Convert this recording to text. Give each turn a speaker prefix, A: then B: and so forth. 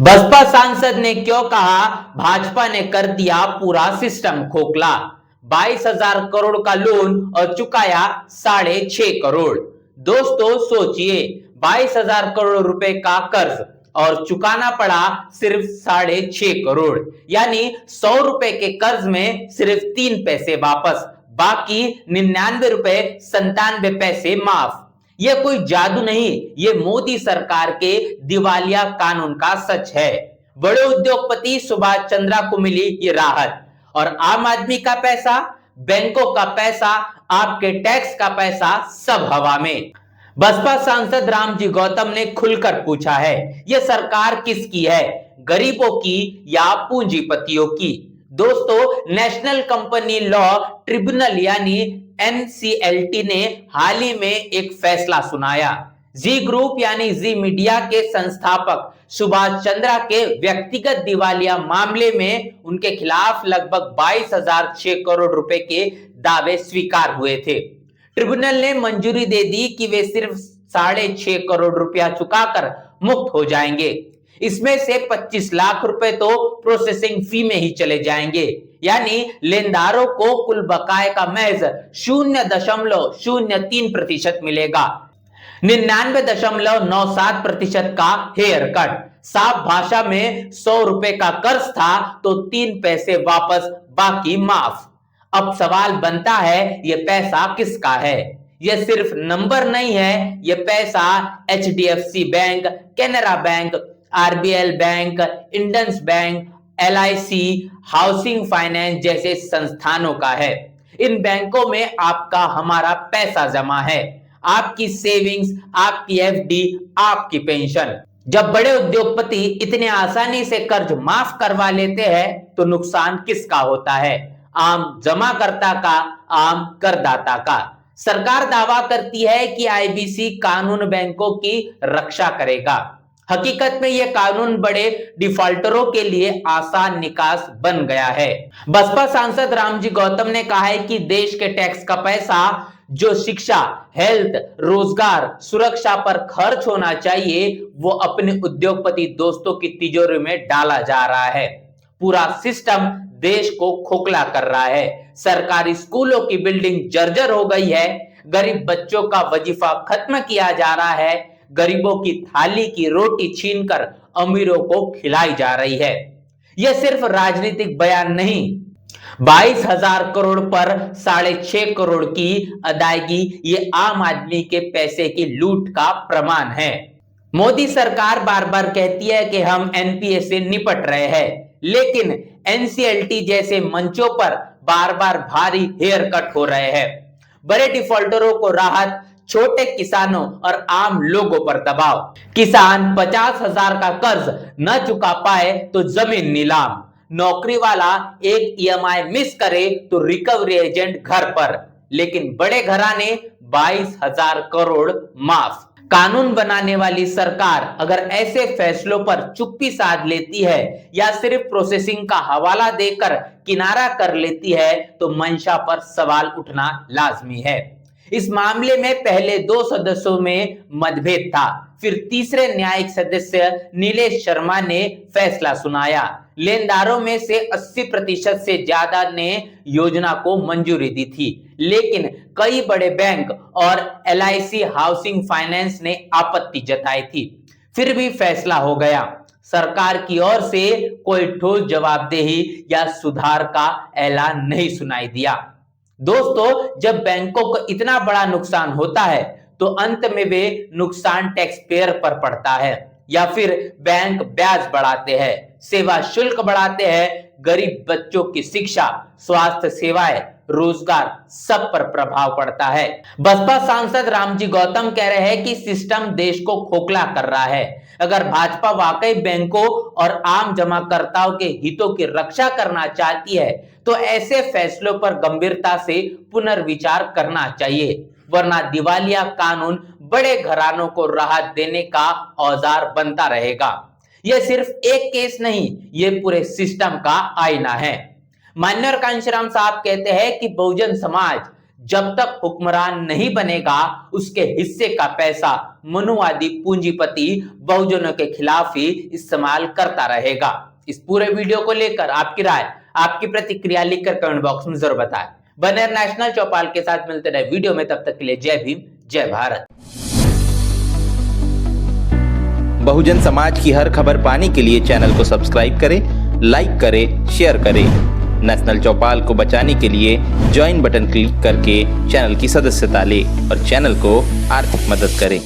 A: बसपा सांसद ने क्यों कहा भाजपा ने कर दिया पूरा सिस्टम खोखला। 22,000 करोड़ का लोन और चुकाया 6.5 करोड़। दोस्तों सोचिए, 22,000 करोड़ रुपए का कर्ज और चुकाना पड़ा सिर्फ 6.5 करोड़, यानी 100 रुपए के कर्ज में सिर्फ 3 पैसे वापस, बाकी 99 रुपए 97 पैसे माफ। ये कोई जादू नहीं, ये मोदी सरकार के दिवालिया कानून का सच है। बड़े उद्योगपति सुभाष चंद्रा को मिली ये राहत, और आम आदमी का पैसा, बैंकों का पैसा, आपके टैक्स का पैसा सब हवा में। बसपा सांसद रामजी गौतम ने खुलकर पूछा है, ये सरकार किसकी है, गरीबों की या पूंजीपतियों की। दोस्तों, नेशनल कंपनी लॉ ट्रिब्यूनल यानी एनसीएलटी ने हाल ही में एक फैसला सुनाया। जी ग्रुप यानी जी मीडिया के संस्थापक सुभाष चंद्रा के व्यक्तिगत दिवालिया मामले में उनके खिलाफ लगभग 22,006 करोड़ रुपए के दावे स्वीकार हुए थे। ट्रिब्यूनल ने मंजूरी दे दी कि वे सिर्फ 6.5 करोड़ रुपया चुकाकर मुक्त हो जाएंगे। इसमें से 25 लाख रुपए तो प्रोसेसिंग फी में ही चले जाएंगे, यानी लेनदारों को कुल बकाए का महज 0.03% मिलेगा। 99.97% का हेयर कट। साफ भाषा में 100 रुपए का कर्ज था तो 3 पैसे वापस, बाकी माफ। अब सवाल बनता है, ये पैसा किसका है? ये सिर्फ नंबर नहीं है, ये पैसा HDFC bank, Canara bank, RBL bank, Indus bank, LIC, housing finance जैसे संस्थानों का है। इन बैंकों में आपका हमारा पैसा जमा है, आपकी सेविंग्स, आपकी एफडी, आपकी पेंशन। जब बड़े उद्योगपति इतने आसानी से कर्ज माफ करवा लेते हैं तो नुकसान किसका होता है? आम जमाकर्ता का, आम करदाता का। सरकार दावा करती है कि आईबीसी कानून बैंकों की रक्षा करेगा। हकीकत में यह कानून बड़े डिफॉल्टरों के लिए आसान निकास बन गया है। बसपा सांसद रामजी गौतम ने कहा है कि देश के टैक्स का पैसा जो शिक्षा, हेल्थ, रोजगार, सुरक्षा पर खर्च होना चाहिए, वो अपने उद्योगपति दोस्तों की तिजोरी में डाला जा रहा है। पूरा सिस्टम देश को खोखला कर रहा है। सरकारी स्कूलों की बिल्डिंग जर्जर हो गई है, गरीब बच्चों का वजीफा खत्म किया जा रहा है, गरीबों की थाली की रोटी छीनकर अमीरों को खिलाई जा रही है। यह सिर्फ राजनीतिक बयान नहीं, 22,000 करोड़ पर 6.5 करोड़ की अदायगी ये आम आदमी के पैसे की लूट का प्रमाण है। मोदी सरकार बार बार कहती है कि हम एनपीए से निपट रहे हैं, लेकिन एनसीएलटी जैसे मंचों पर बार बार भारी हेयर कट हो रहे हैं। बड़े डिफॉल्टरों को राहत, छोटे किसानों और आम लोगों पर दबाव। किसान 50,000 का कर्ज न चुका पाए तो जमीन नीलाम, नौकरी वाला एक ईएमआई मिस करे तो रिकवरी एजेंट घर पर, लेकिन बड़े घराने 22,000 करोड़ माफ। कानून बनाने वाली सरकार अगर ऐसे फैसलों पर चुप्पी साध लेती है या सिर्फ प्रोसेसिंग का हवाला देकर किनारा कर लेती है तो मंशा पर सवाल उठना लाजमी है। इस मामले में पहले 2 सदस्यों में मतभेद था, फिर तीसरे न्यायिक सदस्य नीलेश शर्मा ने फैसला सुनाया। लेनदारों में से 80% से ज्यादा ने योजना को मंजूरी दी थी, लेकिन कई बड़े बैंक और एलआईसी हाउसिंग फाइनेंस ने आपत्ति जताई थी। फिर भी फैसला हो गया। सरकार की ओर से कोई ठोस जवाबदेही या सुधार का ऐलान नहीं सुनाई दिया। दोस्तों, जब बैंकों को इतना बड़ा नुकसान होता है तो अंत में वे नुकसान टैक्स पेयर पर पड़ता है, या फिर बैंक ब्याज बढ़ाते हैं, सेवा शुल्क बढ़ाते हैं, गरीब बच्चों की शिक्षा, स्वास्थ्य सेवाएं, रोजगार सब पर प्रभाव पड़ता है। बसपा सांसद रामजी गौतम कह रहे हैं कि सिस्टम देश को खोखला कर रहा है। अगर भाजपा वाकई बैंकों और आम जमाकर्ताओं के हितों की रक्षा करना चाहती है तो ऐसे फैसलों पर गंभीरता से पुनर्विचार करना चाहिए, वरना दिवालिया कानून बड़े घरानों को राहत देने का औजार बनता रहेगा। यह सिर्फ एक केस नहीं, यह पूरे सिस्टम का आईना है। मान्यवर कांशीराम साहब कहते हैं कि बहुजन समाज जब तक हुक्मरान नहीं बनेगा उसके हिस्से का पैसा मनुवादी पूंजीपति बहुजनों के खिलाफ ही इस्तेमाल करता रहेगा। इस पूरे वीडियो को लेकर आपकी राय, आपकी प्रतिक्रिया लिखकर कमेंट बॉक्स में जरूर बताएं। बने नेशनल चौपाल के साथ मिलते रहे वीडियो में, तब तक के लिए जय भीम, जय भारत।
B: बहुजन समाज की हर खबर पाने के लिए चैनल को सब्सक्राइब करें, लाइक करें, शेयर करें। नेशनल चौपाल को बचाने के लिए ज्वाइन बटन क्लिक करके चैनल की सदस्यता लें और चैनल को आर्थिक मदद करें।